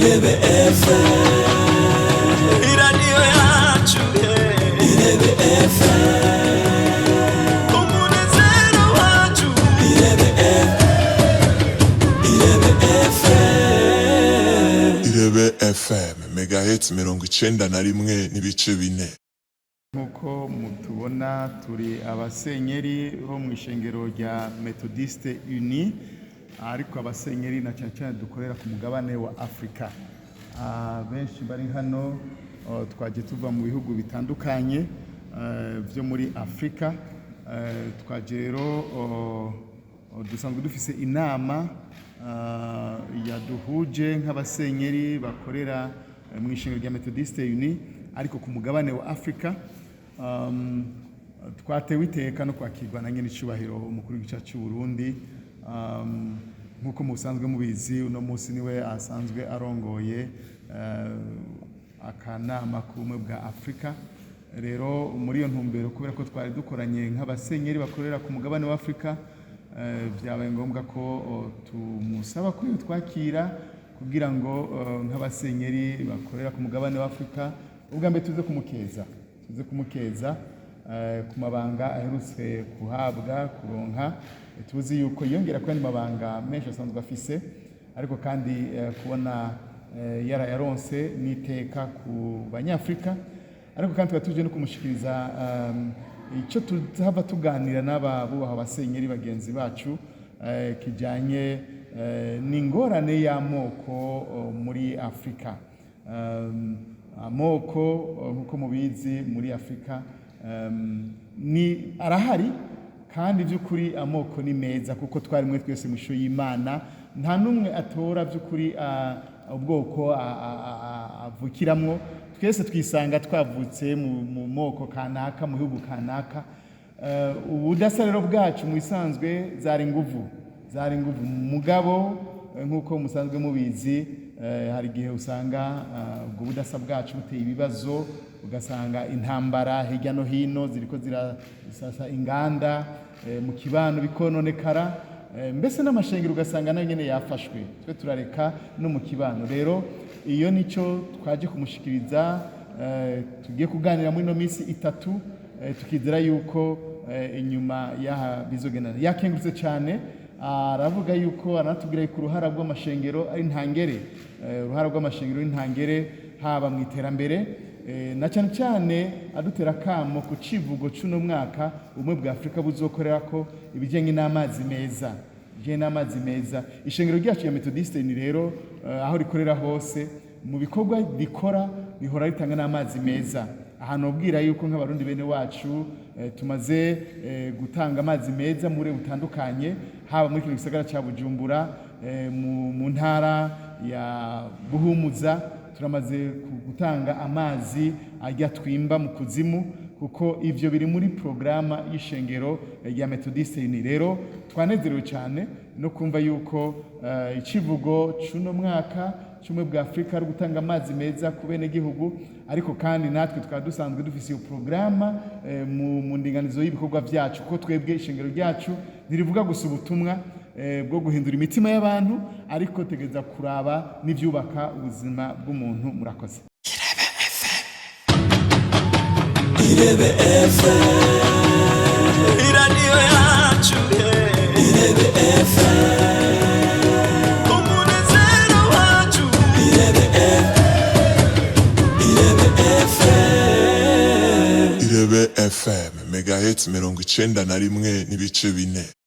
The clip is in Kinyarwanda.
Irebe FM, iradiyo yacu, Irebe FM, umunezero wacu, Irebe FM, Irebe FM, megahertz 91.4. Nkuko mutubona turi abasenyeri bo mu ishengero rya Methodiste Unie, ariko abasenyeri na cyane dukorera ku mugabane wa Afrika. Benshi bari hano twaje tuva mu bihugu bitandukanye byo muri Afrika. Twaje rero dusanzwe dufise inama yaduhuje nk'abasenyeri bakorera mu ishengero rya Methodiste Unie ariko ku mugabane wa Afrika. Twatewe iteka no kwakirwa na nyene icubahiro umukuru w'igihugu cy'u Burundi. Nkuko musanzwe mubizi uno munsi niwe asanzwe arongoye akanama kumwe bwa Afrika. Rero muri iyo ntumbero kubera ko twari dukoranye nk'abasenyeri bakorera ku mugabane wa Afrika, byabaye ngombwa ko tumusaba ko twakira kugira ngo nk'abasenyeri bakorera ku mugabane wa Afrika ubwa mbere tuze kumukeza ku mabanga aherutse kuhabwa kuronka. Tuzi yuko yongera kandi mabanga menshi asanzwe afise, ariko kandi kubona yarayaronse n'iteka ku banyafrika, ariko kandi tuje no kumushikiriza icyo tuzava tuganira n'ababubaha abasenyeri bagenzi bacu kijanye n'ingorane y'amoko muri Afrika. Amoko nkuko mubizi muri Afrika ni arahari, kandi by'ukuri amoko ni meza kuko twari mwe twese mu ishusho y'Imana. Nta numwe atora by'ukuri ubwoko avukiramwo. Twese twisanga twavutse mu moko kanaka, mu bihugu kanaka. Ubudasa rero bwacu mu bisanzwe zari nguvu mugabo nkuko musanzwe mubizi. Hari gihe usanga ubwo budasa bwacu buteye ibibazo, ugasanga intambara hirya no hino ziriko zirasasa inganda mu kibano bikononekara, mbese n'amashengero ugasanga nayo nyene yafashwe. Twe turareka no mu kibano. Rero iyo nico twaje kumushikiriza, tugiye kuganira muri no misi itatu, tukizera yuko inyuma ya bizogena yakengurutse cyane. Aravuga yuko aranatubwira yuko uruhara rw'amashengero ari ntangere, uruhara rw'amashengero ari ntangere haba mu iterambere, na cyane adutera kamo ku civugo cy'uno mwaka ubumwe bwa Afrika buzokorera ko ibijyanye n'amazi meza. Ishengero ryacu ya Methodiste ni rero aho rikorera hose mu bikorwa bikora bihora ritanga n'amazi meza. Ahantu ubwira yuko nk'abarundi bene wacu tumaze gutanga amazi meza muri butandukanye, haba muri kino gisagara cya Bujumbura, mu ntara ya Buhumuza turamaze gutanga amazi ajya twimba mu kuzimu, kuko ivyo biri muri programa y'ishengero ya Methodiste Unie. Rero twanezerewe cyane no kumva yuko icivugo cy'uno mwaka cy'umwe bwa Afrika ari gutanga amazi meza ku bene gihugu, ariko kandi natwe dusanzwe dufise iyo programa mu ndinganizo y'ibikorwa byacu, ko twebwe ishengero ryacu ntirivuga gusa ubutumwa bwo guhindura imitima y'abantu, ariko tegeza kuraba n'ivyubaka ubuzima bw'umuntu. Murakoze. Irebe FM, iradiyo yacu, Irebe FM, umunezero wacu, Irebe FM, Irebe FM, megahertz 91.4.